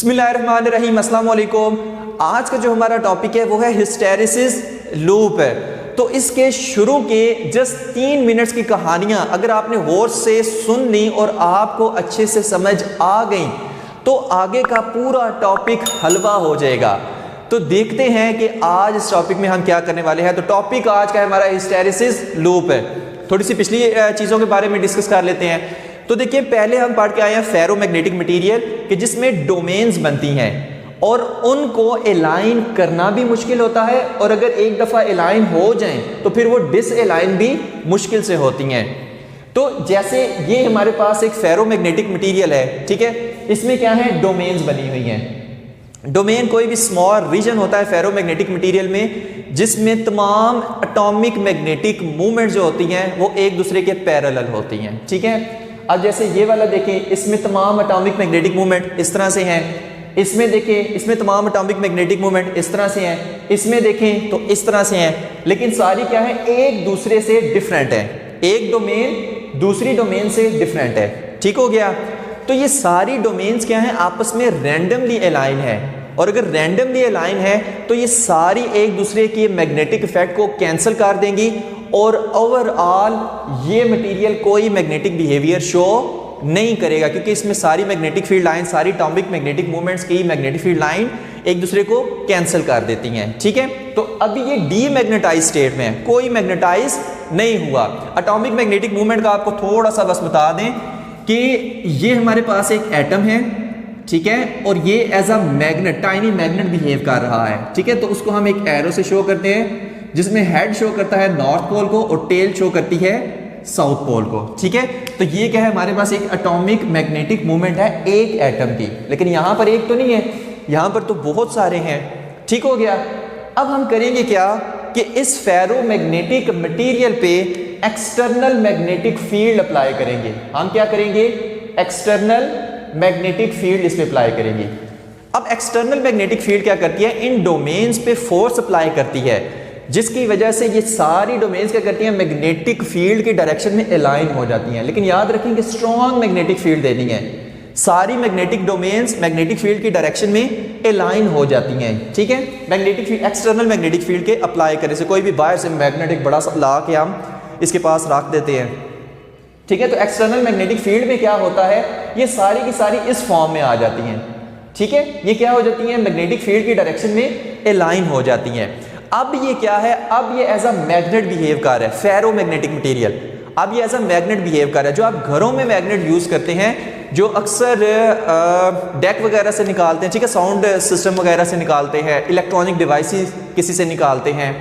बिस्मिल्लाहिर्रहमानिर्रहीम, अस्सलाम वालेकुम। आज का जो हमारा टॉपिक है वो है हिस्टेरिसिस लूप है। तो इसके शुरू के जस्ट 3 मिनट्स की कहानियां अगर आपने गौर से सुन ली और आपको अच्छे से समझ आ गई तो आगे का पूरा टॉपिक हलवा हो जाएगा। तो देखते हैं कि आज इस टॉपिक में हम क्या करने वाले हैं। तो टॉपिक आज का हमारा हिस्टेरिसिस लूप है। थोड़ी सी पिछली चीज़ों के बारे में डिस्कस कर लेते हैं। तो देखिए, पहले हम पढ़ के आए हैं फेरोमैग्नेटिक मटेरियल कि जिसमें डोमेन्स बनती हैं और उनको अलाइन करना भी मुश्किल होता है, और अगर एक दफ़ा अलाइन हो जाएं तो फिर वो डिसअलाइन भी मुश्किल से होती हैं। तो जैसे ये हमारे पास एक फेरोमैग्नेटिक मटेरियल है, ठीक है, इसमें क्या है, डोमेन्स बनी हुई हैं। डोमेन कोई भी स्मॉल रीजन होता है फेरोमैग्नेटिक मटेरियल में जिसमें तमाम एटॉमिक मैग्नेटिक मूवमेंट जो होती हैं वो एक दूसरे के पैरेलल होती हैं, ठीक है। अब जैसे ये वाला देखें, इसमें तमाम एटॉमिक मैग्नेटिक मूवमेंट इस तरह से हैं। इसमें देखें, इसमें तमाम एटॉमिक मैग्नेटिक मूवमेंट इस तरह से हैं। इसमें देखें तो इस तरह से हैं, लेकिन सारी क्या है, एक दूसरे से डिफरेंट है। एक डोमेन दूसरी डोमेन से डिफरेंट है, ठीक हो गया। तो ये सारी डोमेन्स क्या हैं, आपस में रैंडमली अलाइन है, और अगर रैंडमली अलाइन है तो ये सारी एक दूसरे के मैग्नेटिक इफेक्ट को कैंसिल कर देंगी और ओवरऑल ये मटेरियल कोई मैग्नेटिक बिहेवियर शो नहीं करेगा, क्योंकि इसमें सारी मैग्नेटिक फील्ड लाइन, सारी एटॉमिक मैग्नेटिक मूवमेंट्स की मैग्नेटिक फील्ड लाइन एक दूसरे को कैंसिल कर देती हैं, ठीक है। तो अभी ये डीमैग्नेटाइज स्टेट में है, कोई मैग्नेटाइज नहीं हुआ। एटॉमिक मैग्नेटिक मूवमेंट का आपको थोड़ा सा बस बता दें कि ये हमारे पास एक एटम है, ठीक है, और ये as a magnet, tiny magnet behave कर रहा है, ठीक है। तो उसको हम एक एरो से शो करते हैं जिसमें हेड शो करता है नॉर्थ पोल को और टेल शो करती है साउथ पोल को, ठीक है। तो ये क्या है, हमारे पास एक एटॉमिक मैग्नेटिक मूवमेंट है एक एटम की, लेकिन यहां पर एक तो नहीं है, यहां पर तो बहुत सारे हैं, ठीक हो गया। अब हम करेंगे क्या कि इस फेरोमैग्नेटिक मटेरियल पे एक्सटर्नल मैग्नेटिक फील्ड अप्लाई करेंगे। हम क्या करेंगे, एक्सटर्नल मैग्नेटिक फील्ड इस पे अप्लाई करेंगे। अब एक्सटर्नल मैग्नेटिक फील्ड क्या करती है, इन डोमेन्स पे फोर्स अप्लाई करती है, जिसकी वजह से ये सारी डोमेन्स क्या करती हैं, मैग्नेटिक फील्ड की डायरेक्शन में अलाइन हो जाती हैं। लेकिन याद रखें कि स्ट्रॉन्ग मैग्नेटिक फील्ड देनी है, सारी मैग्नेटिक डोमेन्स मैग्नेटिक फील्ड की डायरेक्शन में अलाइन हो जाती हैं, ठीक है। Magnetic field, external magnetic field के अप्लाई करने से, कोई भी बाहर से मैग्नेटिक बड़ा सा ला के हम इसके पास रख देते हैं, ठीक है। तो एक्सटर्नल मैग्नेटिक फील्ड में क्या होता है, ये सारी की सारी इस फॉर्म में आ जाती हैं, ठीक है। ये क्या हो जाती हैं, मैग्नेटिक फील्ड की डायरेक्शन में अलाइन हो जाती हैं। अब ये क्या है, अब ये एज अ मैग्नेट बिहेव कर रहा है, फेरोमैग्नेटिक मटेरियल अब ये एज अ मैग्नेट बिहेव कर रहा है। जो आप घरों में मैग्नेट यूज करते हैं, जो अक्सर डेक वगैरह से निकालते हैं, ठीक है, साउंड सिस्टम वगैरह से निकालते हैं, इलेक्ट्रॉनिक डिवाइसेस किसी से निकालते हैं,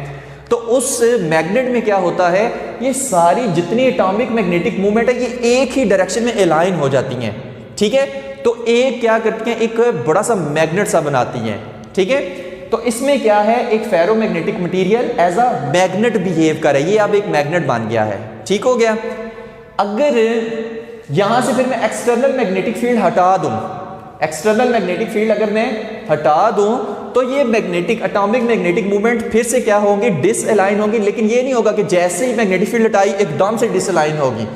तो उस मैग्नेट में क्या होता है, ये सारी जितनी एटॉमिक मैग्नेटिक मूवमेंट है ये एक ही डायरेक्शन में अलाइन हो जाती हैं, ठीक है। तो एक क्या करती हैं, एक बड़ा सा मैग्नेट सा बनाती हैं, ठीक है। तो इसमें क्या है, एक ferromagnetic material as a magnet behave कर रहा है, ये अब एक मैग्नेट बन गया है, ठीक हो गया। अगर यहां से फिर मैं एक्सटर्नल मैग्नेटिक फील्ड हटा दूं, एक्सटर्नल मैग्नेटिक फील्ड अगर मैं हटा दूं तो ये मैग्नेटिक एटॉमिक मैग्नेटिक मूवमेंट फिर से क्या होंगे, डिसअलाइन होंगी। लेकिन ये नहीं होगा कि जैसे ही मैग्नेटिक फील्ड हटाई एकदम से डिसअलाइन होगी,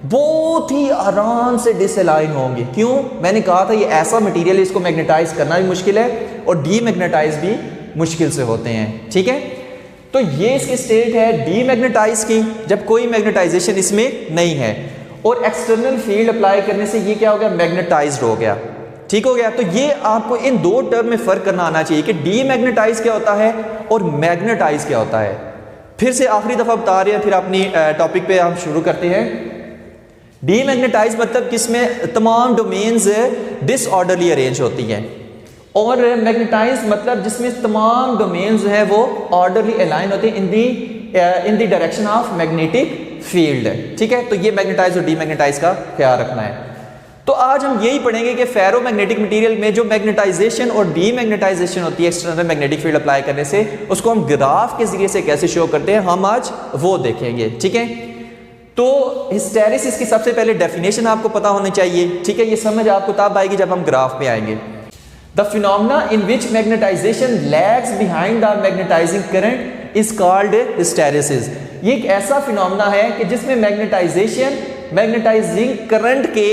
बहुत ही आराम से डिसअलाइन होंगी। क्यों, मैंने कहा था ये ऐसा मटेरियल, इसको मैग्नेटाइज करना भी मुश्किल है और डीमैग्नेटाइज भी मुश्किल से होते हैं, ठीक है। तो ये इसकी स्टेट है डीमैग्नेटाइज की, जब कोई मैग्नेटाइजेशन इसमें नहीं है, और एक्सटर्नल फील्ड अप्लाई करने से ये क्या हो गया, मैग्नेटाइज्ड हो गया, ठीक हो गया। तो ये आपको इन दो टर्म में फर्क करना आना चाहिए कि डीमैग्नेटाइज क्या होता है और मैग्नेटाइज क्या होता है। फिर से आखिरी दफा बता रहे हैं, फिर अपनी टॉपिक पे हम शुरू करते हैं। डीमैग्नेटाइज मतलब किसमें तमाम डोमेन्स डिसऑर्डरली अरेंज होती हैं, और मैग्नेटाइज मतलब जिसमें तमाम डोमेन्स जो है वो ऑर्डरली अलाइन होते हैं in the direction of magnetic field, ठीक है। तो ये मैग्नेटाइज और डीमैग्नेटाइज का ख्याल रखना है। तो आज हम यही पढ़ेंगे कि फेरोमैग्नेटिक मटेरियल में जो मैग्नेटाइजेशन और डीमैग्नेटाइजेशन होती है एक्सटर्नल मैग्नेटिक फील्ड अप्लाई करने से, उसको हम ग्राफ के जरिए से कैसे शो करते हैं, हम आज वो देखेंगे, ठीक है। तो हिस्टेरिसिस की सबसे पहले डेफिनेशन आपको पता होनी चाहिए, ठीक है। ये समझ आपको तब आएगी जब हम ग्राफ पे आएंगे। The phenomena in which magnetization lags behind the magnetizing current is called hysteresis. ये एक ऐसा फिनोमेना है कि जिसमें मैग्नेटाइजेशन मैग्नेटाइजिंग करंट के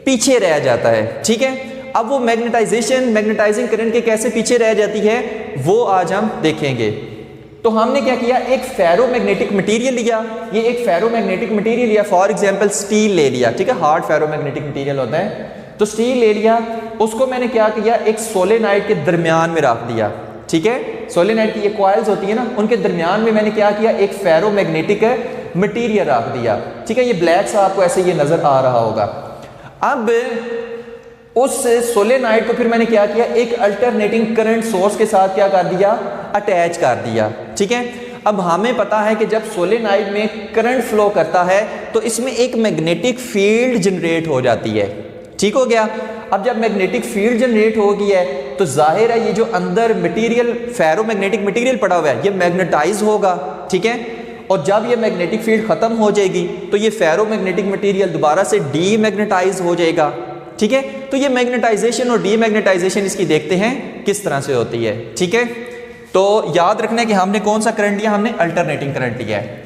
पीछे रह जाता है, ठीक है। अब वो मैग्नेटाइजिंग करंट के कैसे पीछे रह जाती है वो आज हम देखेंगे। तो हमने क्या किया, एक फेरोमैग्नेटिक मटेरियल लिया, ये एक फेरोमैग्नेटिक मटेरियल लिया, फॉर एग्जांपल स्टील ले लिया, ठीक है, हार्ड फेरोमैग्नेटिक मटेरियल होता है, तो स्टील ले लिया, उसको मैंने क्या किया, एक सोलेनाइड के दरमियान में रख दिया, ठीक है, सोलेनाइड की ये कॉइल्स होती है ना, उनके दरमियान में मैंने क्या किया, एक फेरोमैग्नेटिक मटेरियल रख दिया, ठीक है, ये ब्लैक सा आपको ऐसे ये नजर आ रहा होगा। अब उस सोलेनाइड को फिर मैंने क्या किया, एक अल्टरनेटिंग करंट सोर्स के साथ क्या कर दिया, अटैच कर दिया, ठीक है। अब हमें पता है कि जब सोलेनाइड में करंट फ्लो करता है तो इसमें एक मैग्नेटिक फील्ड जनरेट हो जाती है, ठीक हो गया। अब जब मैग्नेटिक फील्ड जनरेट हो गई है तो जाहिर है ये जो अंदर मटेरियल फेरोमैग्नेटिक मटेरियल पड़ा हुआ है ये मैग्नेटाइज होगा, ठीक है, और जब ये मैग्नेटिक फील्ड खत्म हो जाएगी तो ये फेरोमैग्नेटिक मटेरियल दोबारा से डीमैग्नेटाइज हो जाएगा, ठीक है। तो ये मैग्नेटाइजेशन और डीमैग्नेटाइजेशन इसकी देखते हैं किस तरह से होती है, ठीक है। तो याद रखना कि हमने कौन सा करंट लिया, हमने अल्टरनेटिंग करंट लिया है।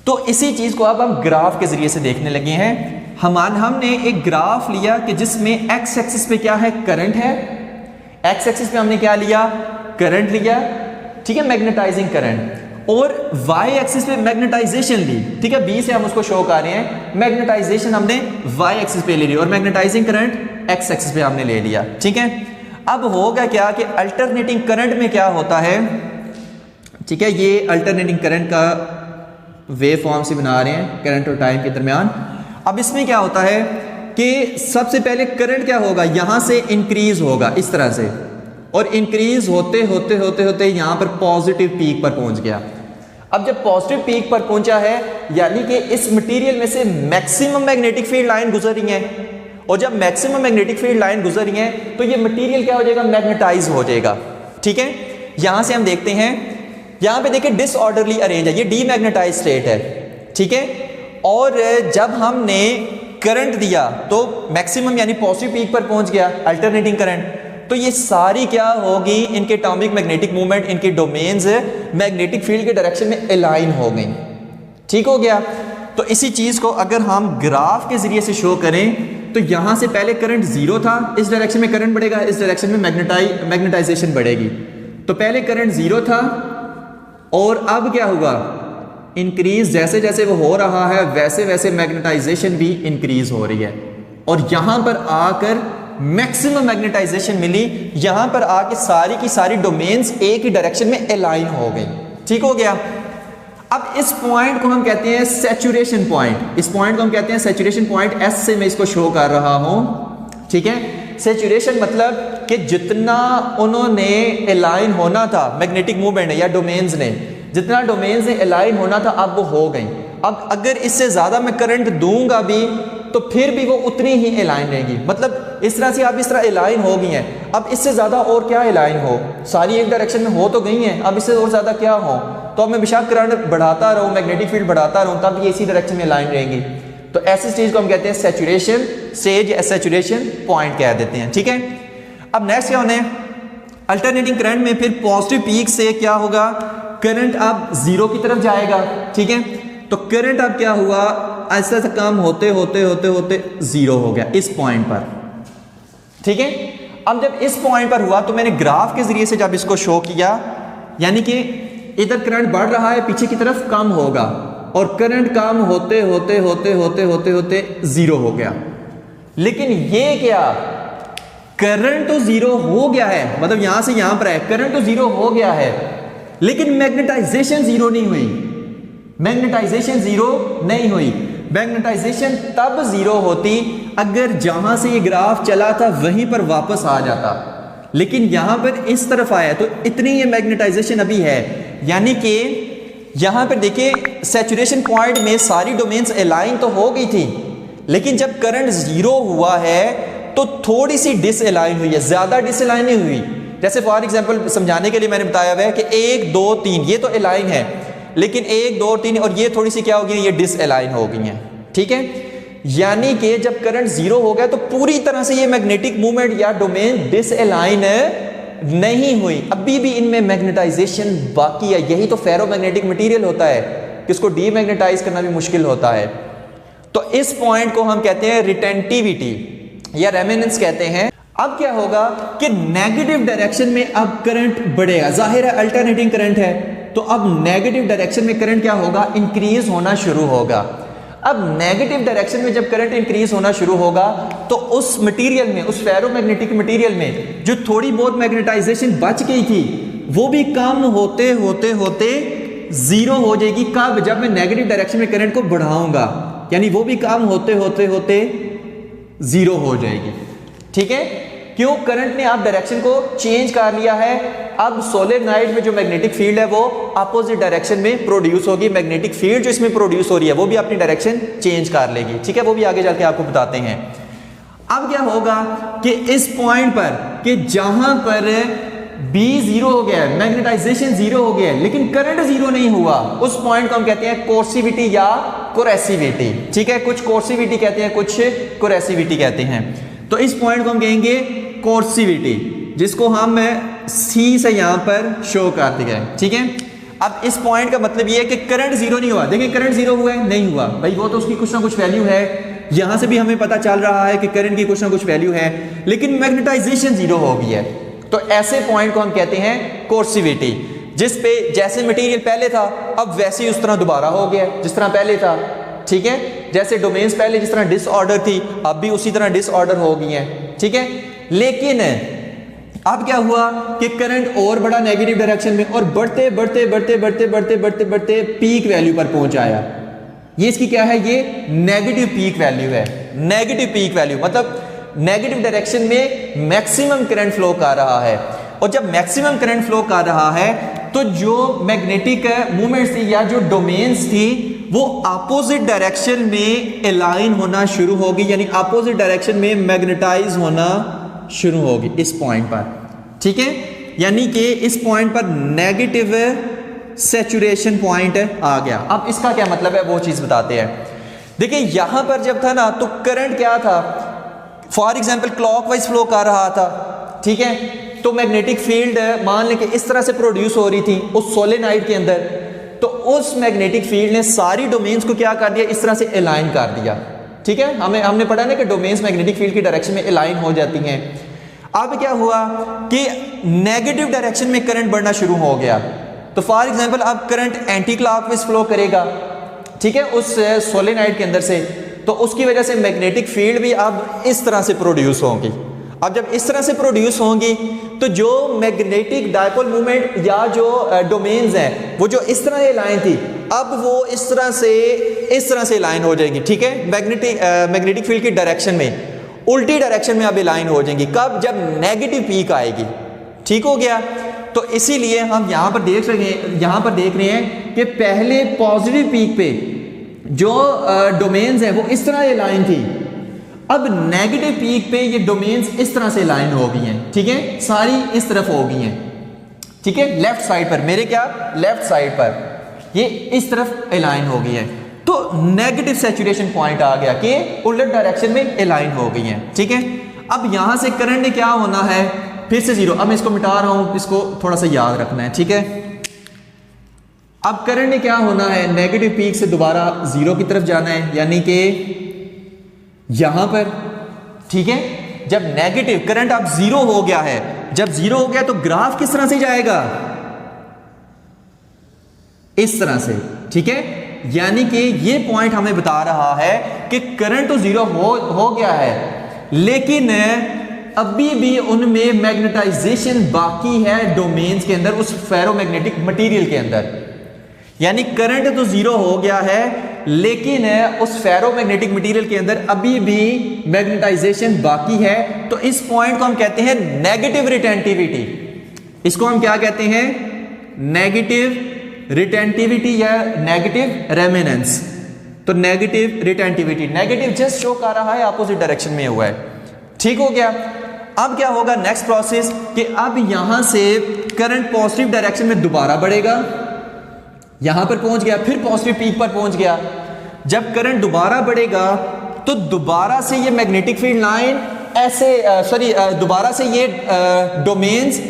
तो इसी चीज को अब हम ग्राफ के जरिए से देखने लगे हैं। हमने एक ग्राफ लिया कि जिसमें एक्स एक्सिस पे क्या है, करंट है, एक्स एक्सिस पे हमने क्या लिया, करंट लिया, ठीक है, मैग्नेटाइजिंग करंट, और वाई एक्सिस पे मैग्नेटाइजेशन ली, ठीक है, बी से हम उसको शो कर रहे हैं, मैग्नेटाइजेशन हमने वाई एक्सिस पे ले ली और मैग्नेटाइजिंग करंट एक्स एक्सिस पे हमने ले लिया, ठीक है। अब होगा क्या कि अल्टरनेटिंग करंट में क्या होता है, ठीक है, ये अल्टरनेटिंग करंट का वेव फॉर्म से बना रहे हैं करंट और टाइम के दरमियान। अब इसमें क्या होता है कि सबसे पहले करंट क्या होगा, यहां से इंक्रीज होगा इस तरह से, और इंक्रीज होते होते होते होते यहां पर पॉजिटिव पीक पर पहुंच गया। अब जब पॉजिटिव पीक पर पहुंचा है यानी कि इस मटेरियल में से मैक्सिमम मैग्नेटिक फील्ड लाइन गुजर रही है, और जब मैक्सिमम मैग्नेटिक फील्ड लाइन गुजर रही है तो ये मटेरियल क्या हो जाएगा, मैग्नेटाइज हो जाएगा, ठीक है। यहां से हम देखते हैं, यहां पे देखिए डिसऑर्डरली अरेंज है, ये डीमैग्नेटाइज स्टेट है, ठीक है। और जब हमने करंट दिया तो मैक्सिमम यानी पॉजिटिव पीक पर पहुंच गया अल्टरनेटिंग करंट, तो ये सारी क्या होगी, इनके एटॉमिक मैग्नेटिक मूवमेंट, इनके डोमेन्स मैग्नेटिक फील्ड के डायरेक्शन में अलाइन हो गई, ठीक हो गया। तो इसी चीज को अगर हम ग्राफ के जरिए से शो करें तो यहां से पहले करंट जीरो था, इस डायरेक्शन में करंट बढ़ेगा, इस डायरेक्शन में मैग्नेटाइजेशन बढ़ेगी। तो पहले करंट जीरो था और अब क्या हुआ, इंक्रीज, जैसे जैसे वो हो रहा है वैसे वैसे मैग्नेटाइजेशन भी इंक्रीज हो रही है, और यहां पर आकर मैक्सिमम मैग्नेटाइजेशन मिली, यहां पर आके सारी की सारी डोमेन्स एक ही डायरेक्शन में अलाइन हो गई, ठीक हो गया। अब इस पॉइंट को हम कहते हैं सैचुरेशन पॉइंट, इस पॉइंट को हम कहते हैं सैचुरेशन पॉइंट, एस से मैं इसको शो कर रहा हूं, ठीक है। सैचुरेशन मतलब कि जितना उन्होंने अलाइन होना था मैग्नेटिक मूवमेंट या डोमेन्स ने, जितना डोमेन्स ने अलाइन होना था अब वो हो गई। अब अगर इससे ज्यादा मैं करंट दूंगा भी तो फिर भी वो उतनी ही अलाइन रहेगी, मतलब इस तरह से आप इस तरह अलाइन हो गई हैं। अब इससे ज्यादा और क्या अलाइन हो, सारी एक डायरेक्शन में हो तो गई हैं, अब इससे और ज्यादा क्या हो, तो अब मैं बेशक करंट बढ़ाता रहूं, मैग्नेटिक फील्ड बढ़ाता रहूं, तब ये इसी डायरेक्शन में अलाइन रहेंगी। तो ऐसी स्टेज को हम कहते हैं सैचुरेशन स्टेज या सैचुरेशन पॉइंट कह देते हैं, ठीक है। अब नेक्स्ट क्या होने, अल्टरनेटिंग करंट में फिर पॉजिटिव पीक से क्या होगा, करंट अब जीरो की तरफ जाएगा, ठीक है। तो करंट अब क्या हुआ, ऐसा ऐसा काम होते होते होते होते जीरो हो गया इस पॉइंट पर, ठीक है। अब जब इस पॉइंट पर हुआ तो मैंने ग्राफ के जरिए से जब इसको शो किया, यानी कि इधर करंट बढ़ रहा है, पीछे की तरफ कम होगा, और करंट कम होते होते होते होते होते होते जीरो हो गया। लेकिन ये क्या, करंट तो जीरो हो गया है, मतलब यहां से यहां पर है, करंट तो जीरो हो गया है, लेकिन मैग्नेटाइजेशन जीरो नहीं हुई, मैग्नेटाइजेशन जीरो नहीं हुई। मैग्नेटाइजेशन तब जीरो होती अगर जहां से ये ग्राफ चला था वहीं पर वापस आ जाता, लेकिन यहां पर इस तरफ आया तो इतनी ये मैग्नेटाइजेशन अभी है, यानी कि यहां पर देखिए सैचुरेशन पॉइंट में सारी डोमेन्स अलाइन तो हो गई थी, लेकिन जब करंट जीरो हुआ है तो थोड़ी सी डिसअलाइन हुई है, ज्यादा डिसअलाइन नहीं हुई। जैसे फॉर एग्जांपल समझाने के लिए मैंने बताया हुआ है कि 1 2 3 ये तो अलाइन है, लेकिन 1 2 3 और ये थोड़ी सी क्या होगी, ये डिसअलाइन हो गई हैं, ठीक है। यानी कि जब करंट जीरो हो गया तो पूरी तरह से ये मैग्नेटिक मूवमेंट या डोमेन डिसअलाइन नहीं हुई, अभी भी इनमें मैग्नेटाइजेशन बाकी है। यही तो फेरोमैग्नेटिक मटेरियल होता है कि इसको डीमैग्नेटाइज करना भी मुश्किल होता है। तो इस पॉइंट को हम कहते हैं रिटेंटिविटी या रेमिनेंस कहते हैं। अब क्या होगा कि नेगेटिव डायरेक्शन में अब करंट बढ़ेगा, जाहिर है अल्टरनेटिंग करंट है, तो अब नेगेटिव डायरेक्शन में करंट क्या होगा, इंक्रीज होना शुरू होगा। अब नेगेटिव डायरेक्शन में जब करंट इंक्रीज होना शुरू होगा तो उस मटेरियल में, उस फेरोमैग्नेटिक मटेरियल में जो थोड़ी बहुत मैग्नेटाइजेशन बच गई थी वो भी कम होते होते होते जीरो हो जाएगी। कब, जब मैं नेगेटिव डायरेक्शन में करंट को बढ़ाऊंगा, यानी वो भी कम होते होते होते जीरो हो जाएगी। ठीक है, क्यों, करंट ने आप डायरेक्शन को चेंज कर लिया है। अब सोलेनोइड में जो मैग्नेटिक फील्ड है वो अपोजिट डायरेक्शन में प्रोड्यूस होगी, मैग्नेटिक फील्ड जो इसमें प्रोड्यूस हो रही है वो भी अपनी डायरेक्शन चेंज कर लेगी। ठीक है, वो भी आगे चल के आपको बताते हैं। अब क्या होगा कि इस पॉइंट पर कि जहां पर B जीरो हो गया है, मैग्नेटाइजेशन जीरो हो गया है, लेकिन करंट जीरो नहीं हुआ, उस पॉइंट को हम कहते हैं कोर्सिविटी या कोरेसिविटी। ठीक है, कुछ कोर्सिविटी कहते हैं, कुछ कोरेसिविटी कहते हैं। तो इस पॉइंट को हम कहेंगे कोर्सिविटी, जिसको हम C से यहां पर शो कर दिया है। ठीक है, अब इस पॉइंट का मतलब ये है कि करंट जीरो नहीं हुआ। देखिए करंट जीरो हुआ है, नहीं हुआ भाई, वो तो उसकी कुछ ना कुछ वैल्यू है, यहां से भी हमें पता चल रहा है कि करंट की कुछ ना कुछ वैल्यू है, लेकिन मैग्नेटाइजेशन जीरो हो गई है। तो ऐसे पॉइंट को हम कहते हैं कोर्सिविटी, जिस पे जैसे मटेरियल पहले था अब वैसे ही उस तरह दोबारा हो गया जिस तरह पहले था। ठीक है, जैसे डोमेन्स पहले जिस तरह डिसऑर्डर थी अब भी उसी तरह डिसऑर्डर हो गई हैं। ठीक है, लेकिन अब क्या हुआ कि करंट और बढ़ा नेगेटिव डायरेक्शन में, और बढ़ते बढ़ते बढ़ते बढ़ते बढ़ते बढ़ते बढ़ते पीक वैल्यू पर पहुंच आया। ये इसकी क्या है, ये नेगेटिव पीक वैल्यू है। नेगेटिव पीक वैल्यू मतलब नेगेटिव डायरेक्शन में मैक्सिमम करंट फ्लो कर रहा है, और जब मैक्सिमम करंट फ्लो कर रहा है तो जो मैग्नेटिक मूवमेंट्स थी या जो डोमेन्स थी वो अपोजिट डायरेक्शन में अलाइन होना शुरू होगी, यानी अपोजिट डायरेक्शन में मैग्नेटाइज होना शुरू होगी इस पॉइंट पर। ठीक है, यानी कि इस पॉइंट पर नेगेटिव सैचुरेशन पॉइंट आ गया। अब इसका क्या मतलब है वो चीज बताते हैं। देखिए यहां पर जब था ना तो करंट क्या था, फॉर एग्जाम्पल क्लॉकवाइज फ्लो कर रहा था। ठीक है, तो मैग्नेटिक फील्ड मान लें कि इस तरह से प्रोड्यूस हो रही थी उस सोलेनोइड के अंदर, तो उस मैग्नेटिक फील्ड ने सारी डोमेन्स को क्या कर दिया, इस तरह से अलाइन कर दिया। ठीक है, हमने पढ़ा ना कि डोमेन्स मैग्नेटिक फील्ड की डायरेक्शन में अलाइन हो जाती हैं। अब क्या हुआ कि नेगेटिव डायरेक्शन में करंट बढ़ना शुरू हो गया, तो फॉर एग्जाम्पल अब करंट एंटी क्लॉकवाइज फ्लो करेगा। ठीक है, उस सोलेनोइड के अंदर से, तो उसकी वजह से मैग्नेटिक फील्ड भी अब इस तरह से प्रोड्यूस होंगी। अब जब इस तरह से प्रोड्यूस होंगी तो जो मैग्नेटिक डायपोल मूवमेंट या जो डोमेन्स हैं वो जो इस तरह लाइन थी अब वो इस तरह से लाइन हो जाएंगी। ठीक है, मैग्नेटिक फील्ड की डायरेक्शन में, उल्टी डायरेक्शन में अब लाइन हो जाएंगी। कब, जब नेगेटिव पीक आएगी। ठीक हो गया, तो इसीलिए हम यहाँ पर देख रहे हैं कि पहले पॉजिटिव पीक पे जो डोमेन्स हैं वो इस तरह लाइन थी, अब नेगेटिव पीक पे ये डोमेन्स इस तरह से लाइन हो गई हैं। ठीक है, सारी इस तरफ हो गई हैं। ठीक है, लेफ्ट साइड पर, मेरे क्या लेफ्ट साइड पर ये इस तरफ अलाइन हो गई है, तो नेगेटिव सैचुरेशन पॉइंट आ गया कि उलट डायरेक्शन में अलाइन हो गई हैं। ठीक है, अब यहां से करंट ने क्या होना है, फिर से जीरो। अब मैं इसको मिटा रहा हूं, इसको थोड़ा सा याद रखना है। ठीक है, अब करंट ने क्या होना है, नेगेटिव पीक से दोबारा जीरो की तरफ जाना है, यानी कि यहां पर। ठीक है, जब नेगेटिव करंट अब जीरो हो गया है, जब जीरो हो गया तो ग्राफ किस तरह से जाएगा, इस तरह से। ठीक है, यानी कि ये पॉइंट हमें बता रहा है कि करंट तो जीरो हो गया है, लेकिन अभी भी उनमें मैग्नेटाइजेशन बाकी है डोमेन्स के अंदर, उस फेरोमैग्नेटिक मटेरियल के अंदर। यानी करंट तो जीरो हो गया है, लेकिन उस फेरोमैग्नेटिक मटेरियल के अंदर अभी भी मैग्नेटाइजेशन बाकी है। तो इस पॉइंट को हम कहते हैं नेगेटिव रिटेंटिविटी। इसको हम क्या कहते हैं, नेगेटिव रिटेंटिविटी या नेगेटिव रेमिनेंस। तो negative retentivity, negative just show कर रहा है अपोजिट डायरेक्शन में हुआ है। ठीक हो गया, अब क्या होगा नेक्स्ट प्रोसेस कि अब यहां से करंट पॉजिटिव डायरेक्शन में दोबारा बढ़ेगा, यहां पर पहुंच गया, फिर पॉजिटिव पीक पर पहुंच गया। जब करंट दोबारा बढ़ेगा तो दोबारा से ये मैग्नेटिक फील्ड लाइन ऐसे दोबारा से ये डोमेन्स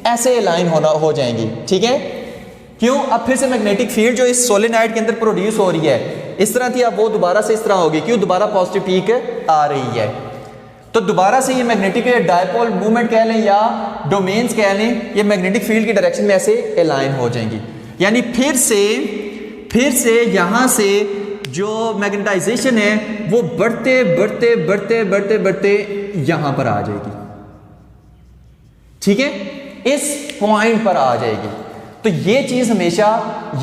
ऐसे लाइन हो जाएंगी। ठीक है, क्यों, अब फिर से मैग्नेटिक फील्ड जो इस सोलेनोइड के अंदर प्रोड्यूस हो रही है इस तरह थी, अब वो दोबारा से इस तरह होगी, क्यों, दोबारा पॉजिटिव पीक आ रही है। तो दोबारा से ये मैग्नेटिक डायपोल मूवमेंट कह लें या डोमेन्स कह लें, ये मैग्नेटिक फील्ड की डायरेक्शन में ऐसे अलाइन हो जाएंगी। यानी फिर से यहां से जो मैग्नेटाइजेशन है वो बढ़ते बढ़ते बढ़ते बढ़ते बढ़ते यहां पर आ जाएगी, ठीक है, इस पॉइंट पर आ जाएगी। तो ये चीज हमेशा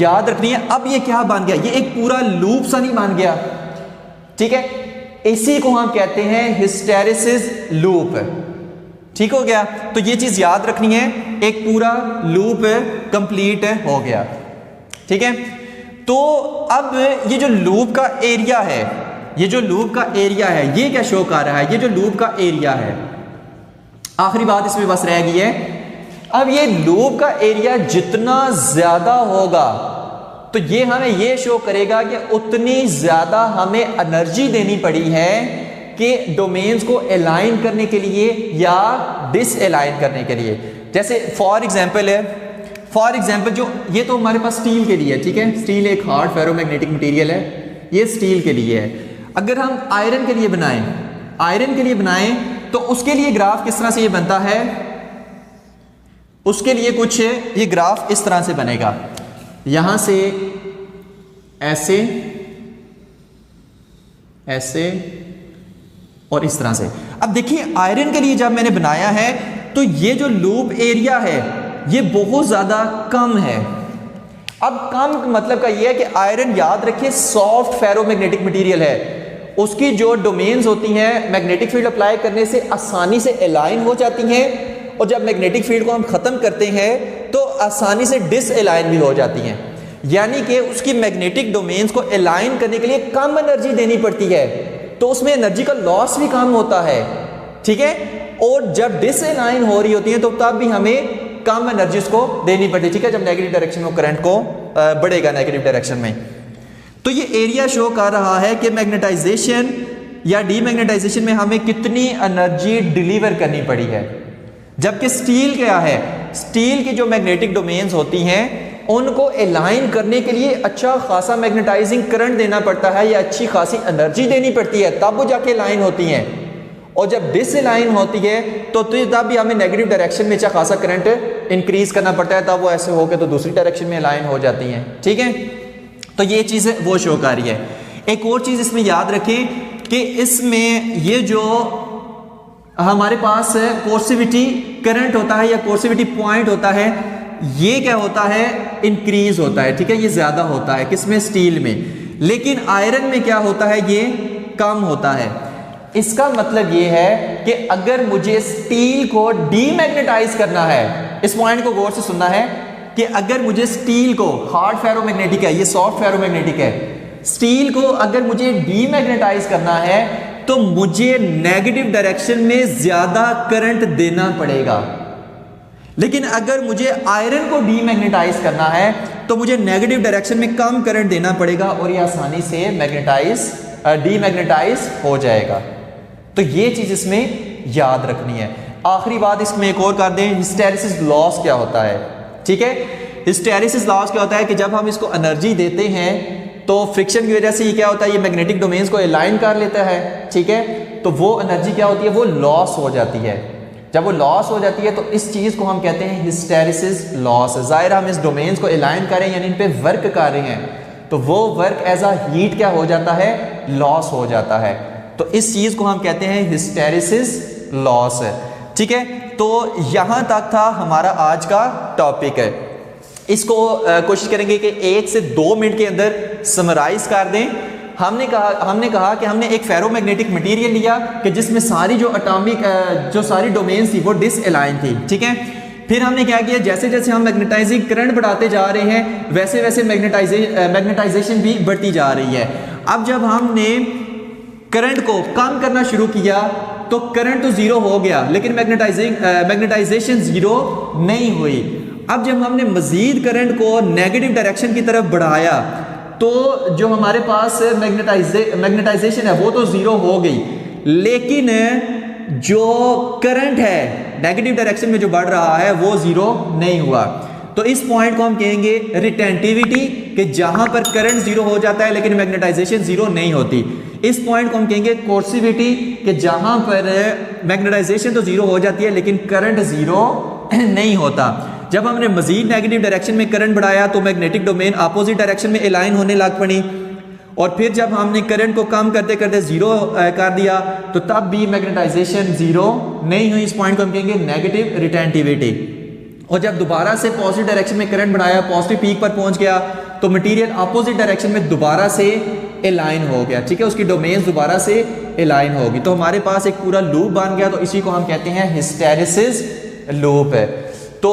याद रखनी है। अब ये क्या बन गया, ये एक पूरा लूप सा नहीं बन गया, ठीक है, इसी को हम कहते हैं हिस्टेरिसिस लूप, ठीक हो गया। तो ये चीज याद रखनी है, एक पूरा लूप कंप्लीट हो गया, ठीक है। तो अब ये जो लूप का एरिया है, ये जो लूप का एरिया है, ये क्या शो कर रहा है, ये जो लूप का एरिया है, आखिरी बात इसमें बस रह गई है। अब ये लूप का एरिया जितना ज्यादा होगा तो ये हमें ये शो करेगा कि उतनी ज्यादा हमें एनर्जी देनी पड़ी है कि डोमेन्स को अलाइन करने के लिए या डिसअलाइन करने के लिए। जैसे फॉर एग्जाम्पल जो ये तो हमारे पास स्टील के लिए है, ठीक है, स्टील एक हार्ड फेरोमैग्नेटिक मटेरियल है, ये स्टील के लिए है। अगर हम आयरन के लिए बनाएं तो उसके लिए ग्राफ किस तरह से ये बनता है, उसके लिए कुछ ये ग्राफ इस तरह से बनेगा, यहां से ऐसे ऐसे और इस तरह से। अब देखिए आयरन के लिए जब मैंने बनाया है तो ये जो लूप एरिया है ये बहुत ज्यादा कम है। अब कम मतलब का ये है कि आयरन, याद रखिए, सॉफ्ट फेरोमैग्नेटिक मटेरियल है, उसकी जो डोमेन्स होती हैं मैग्नेटिक फील्ड अप्लाई करने से आसानी से अलाइन हो जाती हैं, और जब मैग्नेटिक फील्ड को हम खत्म करते हैं तो आसानी से डिसअलाइन भी हो जाती हैं। यानी कि उसकी मैग्नेटिक डोमेन्स को अलाइन करने के लिए कम एनर्जी देनी पड़ती है, तो उसमें एनर्जी का लॉस भी कम होता है, ठीक है। और जब डिसअलाइन हो रही होती है तो तब भी हमें कम एनर्जी उसको देनी पड़ती है, ठीक है, जब नेगेटिव डायरेक्शन में करंट को बढ़ेगा नेगेटिव डायरेक्शन में। तो ये एरिया शो कर रहा है कि मैग्नेटाइजेशन या डीमैग्नेटाइजेशन में हमें कितनी एनर्जी डिलीवर करनी पड़ी है। जबकि स्टील क्या है, स्टील की जो मैग्नेटिक डोमेन्स होती हैं उनको अलाइन करने के लिए अच्छा खासा मैग्नेटाइजिंग करंट देना पड़ता है या अच्छी खासी एनर्जी देनी पड़ती है, तब वो जाके अलाइन होती हैं। और जब डिसअलाइन होती है तो तब भी हमें नेगेटिव डायरेक्शन में अच्छा खासा करंट इंक्रीज करना पड़ता है, तब वो ऐसे होकर तो दूसरी डायरेक्शन में अलाइन हो जाती हैं, ठीक है। तो ये चीज़ वो शो कर रही है। एक और चीज़ इसमें याद रखें कि इसमें ये जो हमारे पास कोर्सिविटी करंट होता है या कोर्सिविटी पॉइंट होता है, ये क्या होता है, इंक्रीज होता है, ठीक है, ये ज्यादा होता है किसमें, स्टील में। लेकिन आयरन में क्या होता है, ये कम होता है। इसका मतलब ये है कि अगर मुझे स्टील को डीमैग्नेटाइज करना है, इस पॉइंट को गौर से सुनना है कि अगर मुझे स्टील को, हार्ड फेरोमैग्नेटिक है, ये सॉफ्ट फेरोमैग्नेटिक है, स्टील को अगर मुझे डीमैग्नेटाइज करना है तो मुझे नेगेटिव डायरेक्शन में ज्यादा करंट देना पड़ेगा। लेकिन अगर मुझे आयरन को डीमैग्नेटाइज करना है तो मुझे नेगेटिव डायरेक्शन में कम करंट देना पड़ेगा और ये आसानी से डीमैग्नेटाइज हो जाएगा। तो ये चीज इसमें याद रखनी है। आखिरी बात इसमें एक और कर दें, हिस्टेरिसिस लॉस क्या होता है, ठीक है। हिस्टेरिसिस लॉस क्या होता है कि जब हम इसको एनर्जी देते हैं तो फ्रिक्शन की वजह से ये क्या होता है, ये मैग्नेटिक डोमेन्स को अलाइन कर लेता है, ठीक है। तो वो एनर्जी क्या होती है, वो लॉस हो जाती है। जब वो लॉस हो जाती है तो इस चीज़ को हम कहते हैं हिस्टेरिसिस लॉस। ज़ाहिर हम इस डोमेन्स को अलाइन करें यानी इन पे वर्क कर रहे हैं तो वो वर्क एज अ हीट क्या हो जाता है, लॉस हो जाता है। तो इस चीज़ को हम कहते हैं हिस्टेरिसिस लॉस, ठीक है। तो यहाँ तक था हमारा आज का टॉपिक है। इसको कोशिश करेंगे कि 1 से 2 मिनट के अंदर समराइज कर दें। हमने कहा कि हमने एक फेरोमैग्नेटिक मटेरियल लिया कि जिसमें सारी जो एटॉमिक जो सारी डोमेन्स थी वो डिसअलाइन थी, ठीक है। फिर हमने क्या किया, जैसे जैसे हम मैग्नेटाइजिंग करंट बढ़ाते जा रहे हैं वैसे वैसे मैग्नेटाइजेशन भी बढ़ती जा रही है। अब जब हमने करंट को कम करना शुरू किया तो करंट तो जीरो हो गया लेकिन मैग्नेटाइजेशन जीरो नहीं हुई। अब जब हमने मजीद करंट को नेगेटिव डायरेक्शन की तरफ बढ़ाया तो जो हमारे पास मैग्नेटाइजेशन है वो तो जीरो हो गई, लेकिन जो करंट है नेगेटिव डायरेक्शन में जो बढ़ रहा है वो जीरो नहीं हुआ। तो इस पॉइंट को हम कहेंगे रिटेंटिविटी कि जहां पर करंट जीरो हो जाता है लेकिन मैग्नेटाइजेशन जीरो नहीं होती। इस पॉइंट को हम कहेंगे कोर्सिविटी, कि जहां पर मैग्नेटाइजेशन तो जीरो हो जाती है लेकिन करंट जीरो नहीं होता। जब हमने मजीद नेगेटिव डायरेक्शन में करंट बढ़ाया तो मैग्नेटिक डोमेन अपोजिट डायरेक्शन में अलाइन होने लग पड़ी, और फिर जब हमने करंट को कम करते करते जीरो कर दिया तो तब भी मैग्नेटाइजेशन जीरो नहीं हुई। इस पॉइंट को हम कहेंगे नेगेटिव रिटेंटिविटी। और जब दोबारा से पॉजिटिव डायरेक्शन में करंट बढ़ाया, पॉजिटिव पीक पर पहुंच गया, तो मटेरियल अपोजिट डायरेक्शन में दोबारा से अलाइन हो गया, ठीक है, उसकी डोमेन्स दोबारा से अलाइन होगी, तो हमारे पास एक पूरा लूप बन गया। तो इसी को हम कहते हैं हिस्टैरिसीस लूप है। तो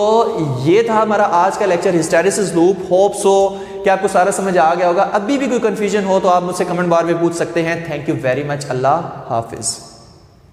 ये था हमारा आज का lecture, hysteresis loop. Hope so कि आपको सारा समझ आ गया होगा। अभी भी कोई कंफ्यूजन हो तो आप मुझसे कमेंट बार में पूछ सकते हैं। Thank you very much. Allah Hafiz.